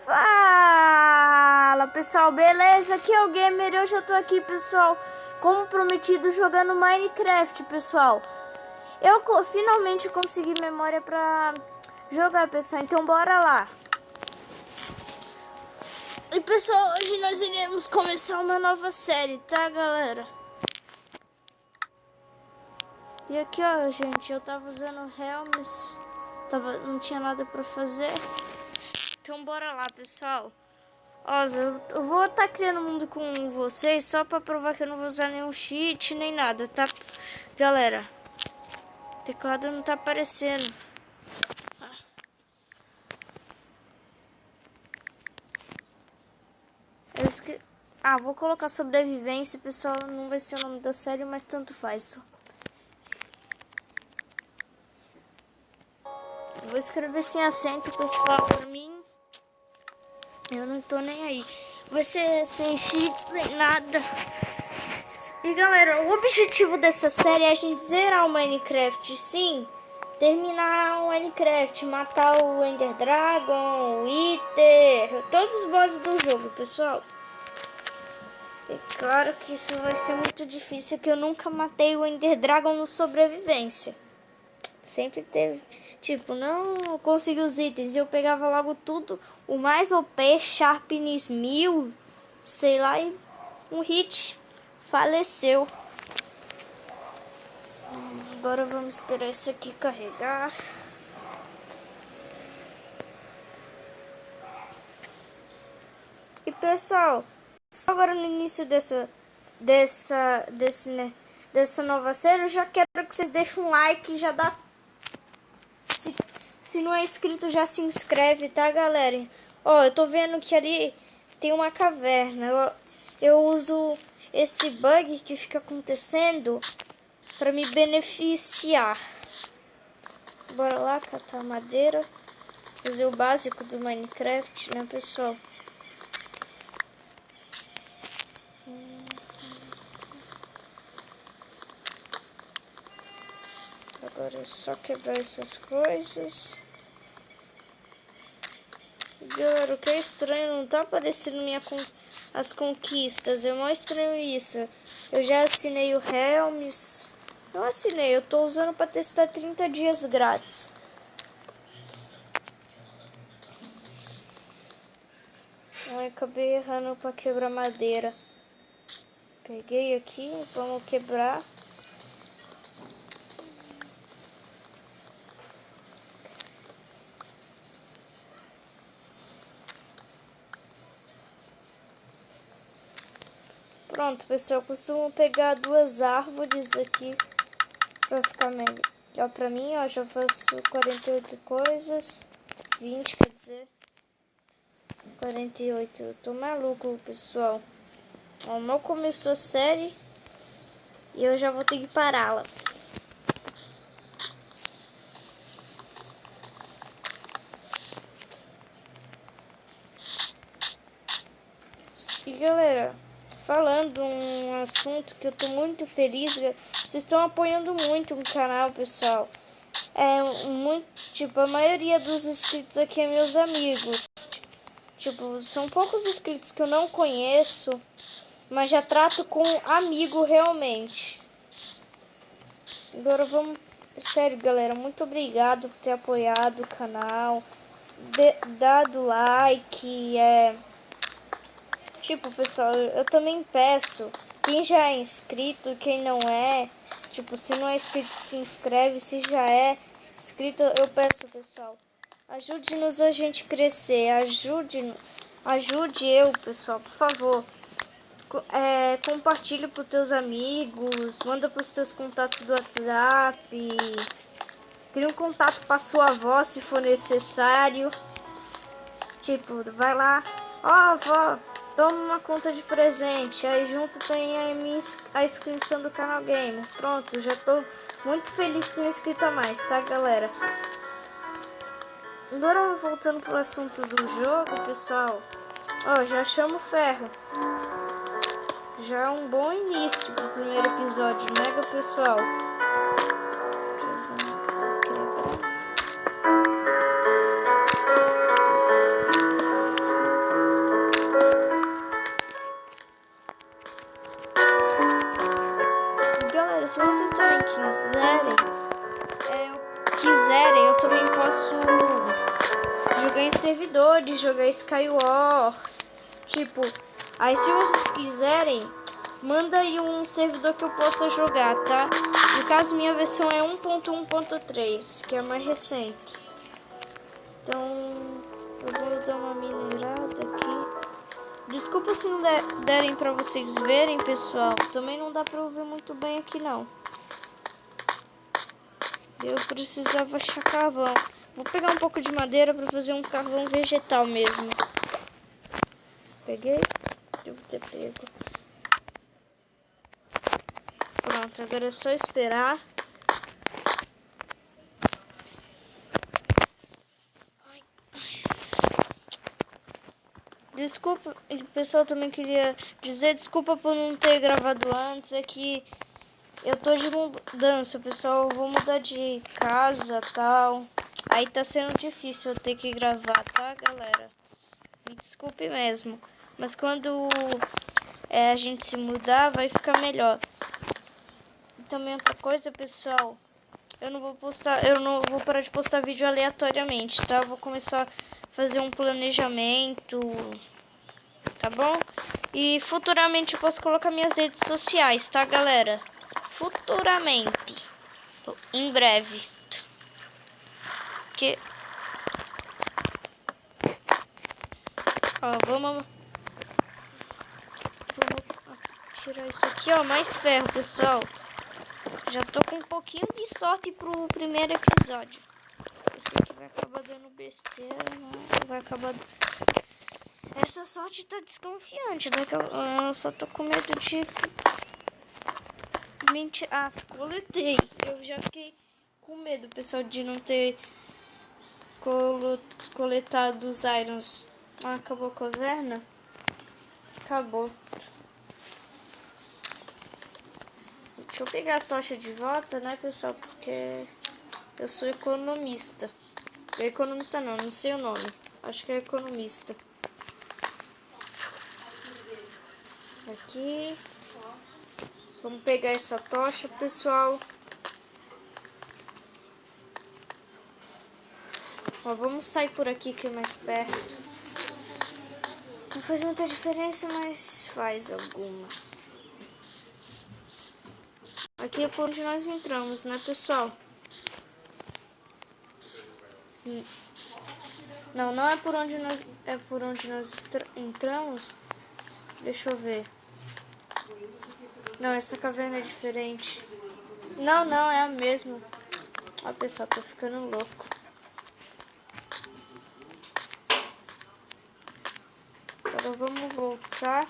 Fala pessoal, beleza? Aqui é o Gamer e hoje eu tô aqui, pessoal, como prometido, jogando Minecraft, pessoal. Eu finalmente consegui memória pra jogar, pessoal, então bora lá. E pessoal, hoje nós iremos começar uma nova série, tá galera? E aqui ó, gente, eu tava usando Helms, não tinha nada pra fazer. Então bora lá, pessoal. Ó, eu vou estar criando um mundo com vocês só pra provar que eu não vou usar nenhum cheat nem nada, tá? Galera, o teclado não tá aparecendo. Vou colocar sobrevivência, pessoal. Não vai ser o nome da série, mas tanto faz. Vou escrever sem acento, pessoal. Pra mim, eu não tô nem aí. Vai ser sem cheats, sem nada. E galera, o objetivo dessa série é a gente zerar o Minecraft, sim. Terminar o Minecraft, matar o Ender Dragon, o Wither, todos os bosses do jogo, pessoal. E claro que isso vai ser muito difícil, que eu nunca matei o Ender Dragon no sobrevivência. Sempre teve, tipo, não consegui os itens, eu pegava logo tudo, o mais OP, Sharpness 1000, sei lá, e um hit, faleceu. Agora vamos esperar esse aqui carregar. E pessoal, só agora no início dessa nova série, eu já quero que vocês deixem um like, já dá. Se não é inscrito, já se inscreve, tá galera? Ó, eu tô vendo que ali tem uma caverna. Eu uso esse bug que fica acontecendo para me beneficiar. Bora lá catar madeira, fazer o básico do Minecraft, né, pessoal? Agora é só quebrar essas coisas. Galera, o que é estranho, não tá aparecendo as conquistas. É mó estranho isso. Eu já assinei o Helms. Não assinei, eu tô usando pra testar 30 dias grátis. Ai, acabei errando pra quebrar madeira. Peguei aqui, vamos quebrar. Pronto, pessoal, eu costumo pegar 2 árvores aqui pra ficar melhor pra mim, ó. Já faço 48 coisas, 20 quer dizer, 48. Eu tô maluco, pessoal. Ó, mal começou a série e eu já vou ter que pará-la. E galera, falando um assunto que eu tô muito feliz, vocês estão apoiando muito o canal, pessoal. Tipo, a maioria dos inscritos aqui é meus amigos. Tipo, são poucos inscritos que eu não conheço, mas já trato com amigo realmente. Agora vamos... Sério, galera, muito obrigado por ter apoiado o canal, dado like, Tipo, pessoal, eu também peço, quem já é inscrito, quem não é, tipo, se não é inscrito, se inscreve, se já é inscrito, eu peço, pessoal, ajude-nos a gente crescer, ajude eu, pessoal, por favor. Compartilha para os teus amigos, manda para os teus contatos do WhatsApp, cria um contato para sua avó se for necessário. Tipo, vai lá, ó, avó, toma uma conta de presente. Aí junto tem a inscrição do canal Gamer. Pronto, já tô muito feliz com inscrito a mais, tá galera? Agora voltando pro assunto do jogo, pessoal. Ó, já chamo ferro. Já é um bom início pro primeiro episódio, mega pessoal. se vocês também quiserem, eu também posso jogar em servidores, jogar Skywars. Tipo, aí se vocês quiserem, manda aí um servidor que eu possa jogar, tá? No caso, minha versão é 1.1.3, que é a mais recente. Então, eu vou dar uma minerada aqui. Desculpa se não derem pra vocês verem, pessoal. Também não dá pra ouvir muito bem aqui, não. Eu precisava achar carvão. Vou pegar um pouco de madeira pra fazer um carvão vegetal mesmo. Peguei. Devo ter pego. Pronto, agora é só esperar. Desculpa, o pessoal também queria dizer desculpa por não ter gravado antes. É que eu tô de mudança, pessoal. Eu vou mudar de casa e tal. Aí tá sendo difícil eu ter que gravar, tá, galera? Me desculpe mesmo. Mas quando a gente se mudar, vai ficar melhor. E também outra coisa, pessoal. Eu não vou parar de postar vídeo aleatoriamente, tá? Eu vou começar a fazer um planejamento, tá bom? E futuramente eu posso colocar minhas redes sociais, tá, galera? Futuramente. Em breve. Porque... Ó, vamos tirar isso aqui, ó. Mais ferro, pessoal. Já tô com um pouquinho de sorte pro primeiro episódio. Eu sei que vai acabar dando besteira, mas vai acabar... Essa sorte tá desconfiante, né? Eu só tô com medo de... Ah, coletei. Eu já fiquei com medo, pessoal, de não ter coletado os irons. Ah, acabou a caverna? Acabou. Deixa eu pegar as tochas de volta, né, pessoal? Porque eu sou economista. Economista não sei o nome. Acho que é economista. Aqui. Vamos pegar essa tocha, pessoal. Ó, vamos sair por aqui que é mais perto. Não faz muita diferença, mas faz alguma. Aqui é por onde nós entramos, né, pessoal? Não, não é por onde nós... É por onde nós entramos. Deixa eu ver. Não, essa caverna é diferente. Não, não, é a mesma. Ó, pessoal, tô ficando louco. Agora vamos voltar.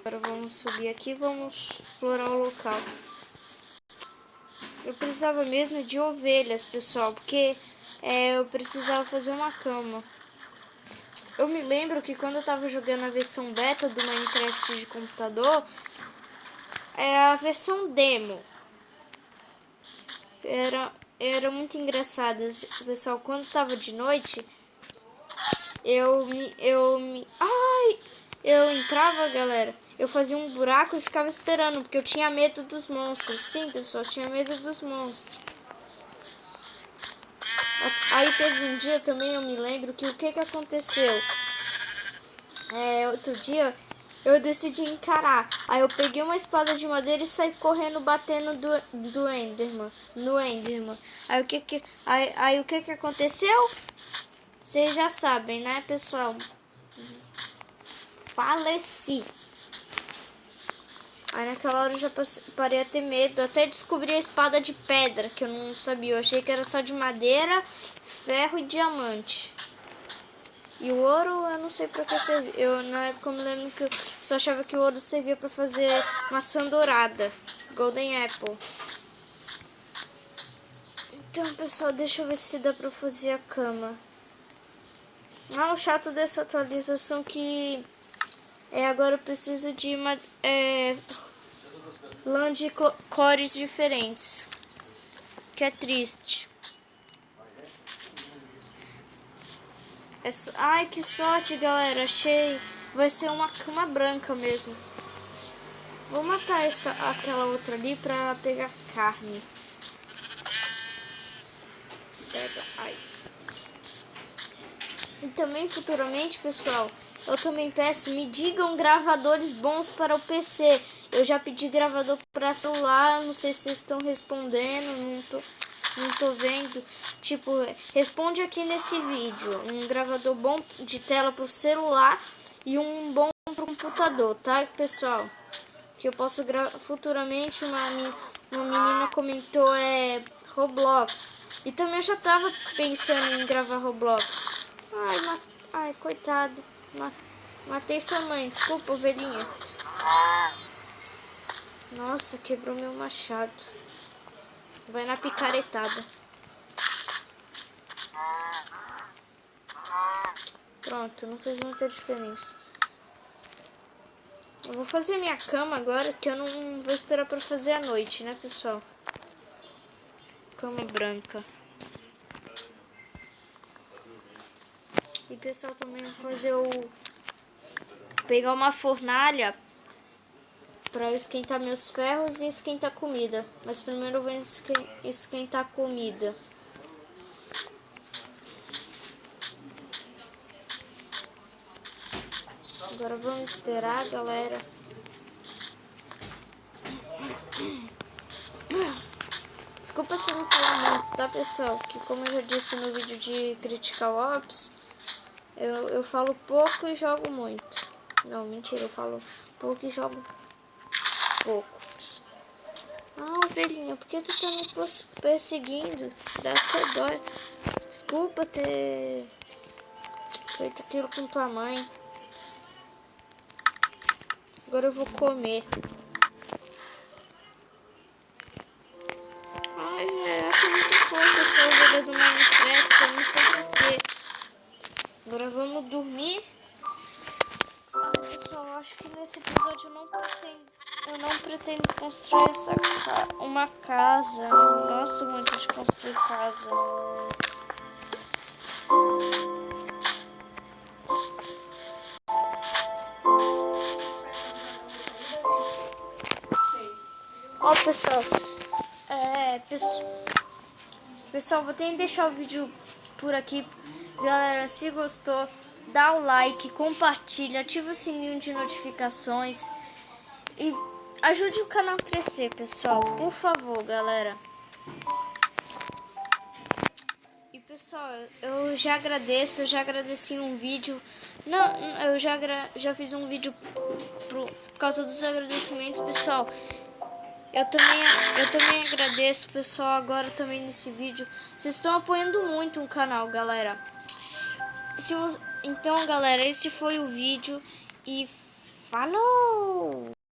Agora vamos subir aqui e vamos explorar o local. Eu precisava mesmo de ovelhas, pessoal, porque eu precisava fazer uma cama. Eu me lembro que quando eu tava jogando a versão beta do Minecraft de computador, a versão demo, era muito engraçado, pessoal. Quando tava de noite, eu entrava, galera. Eu fazia um buraco e ficava esperando, porque eu tinha medo dos monstros. Sim, pessoal, eu tinha medo dos monstros. Aí teve um dia também, eu me lembro, que o que aconteceu? Outro dia, eu decidi encarar. Aí eu peguei uma espada de madeira e saí correndo, batendo no Enderman. Aí o que aconteceu? Vocês já sabem, né, pessoal? Faleci. Aí naquela hora eu já parei a ter medo. Até descobri a espada de pedra, que eu não sabia. Eu achei que era só de madeira, ferro e diamante. E o ouro eu não sei pra que servia. Na época eu me lembro que eu só achava que o ouro servia pra fazer maçã dourada. Golden Apple. Então, pessoal, deixa eu ver se dá pra fazer a cama. O chato dessa atualização que... agora eu preciso de lã de cores diferentes. Que é triste. Ai, que sorte, galera. Achei. Vai ser uma cama branca mesmo. Vou matar aquela outra ali pra pegar carne. Pega. Ai. E também futuramente, pessoal, eu também peço, me digam gravadores bons para o PC. Eu já pedi gravador para celular, não sei se vocês estão respondendo, não tô vendo. Tipo, responde aqui nesse vídeo. Um gravador bom de tela para o celular e um bom para o computador, tá, pessoal? Que eu posso gravar futuramente. Uma menina comentou Roblox. E também eu já tava pensando em gravar Roblox. Ai, coitado. Matei sua mãe. Desculpa, ovelhinha. Nossa, quebrou meu machado. Vai na picaretada. Pronto, não fez muita diferença. Eu vou fazer minha cama agora, que eu não vou esperar pra fazer à noite, né, pessoal? Cama branca. E, pessoal, também vou fazer pegar uma fornalha para esquentar meus ferros e esquentar comida. Mas primeiro eu vou esquentar comida. Agora vamos esperar, galera. Desculpa se não falar muito, tá, pessoal? Que como eu já disse no vídeo de Critical Ops, eu falo pouco e jogo muito. Não, mentira, eu falo pouco e jogo pouco. Ah, ovelhinha, por que tu tá me perseguindo? Dá até dó. Desculpa ter feito aquilo com tua mãe. Agora eu vou comer. Ai, eu acho muito fofo essa ovelha do Minecraft, eu não sei porquê. Agora vamos dormir. Ai, pessoal, eu acho que nesse episódio eu não pretendo construir uma casa. Eu não gosto muito de construir casa. Ó, pessoal, pessoal, vou ter que deixar o vídeo por aqui. Galera, se gostou, dá o like, compartilha, ativa o sininho de notificações e ajude o canal a crescer, pessoal, por favor, galera. E, pessoal, eu já agradeci um vídeo. Não, eu já fiz um vídeo por causa dos agradecimentos, pessoal. Eu também agradeço, pessoal, agora também nesse vídeo. Vocês estão apoiando muito o canal, galera. Então, galera, esse foi o vídeo e falou!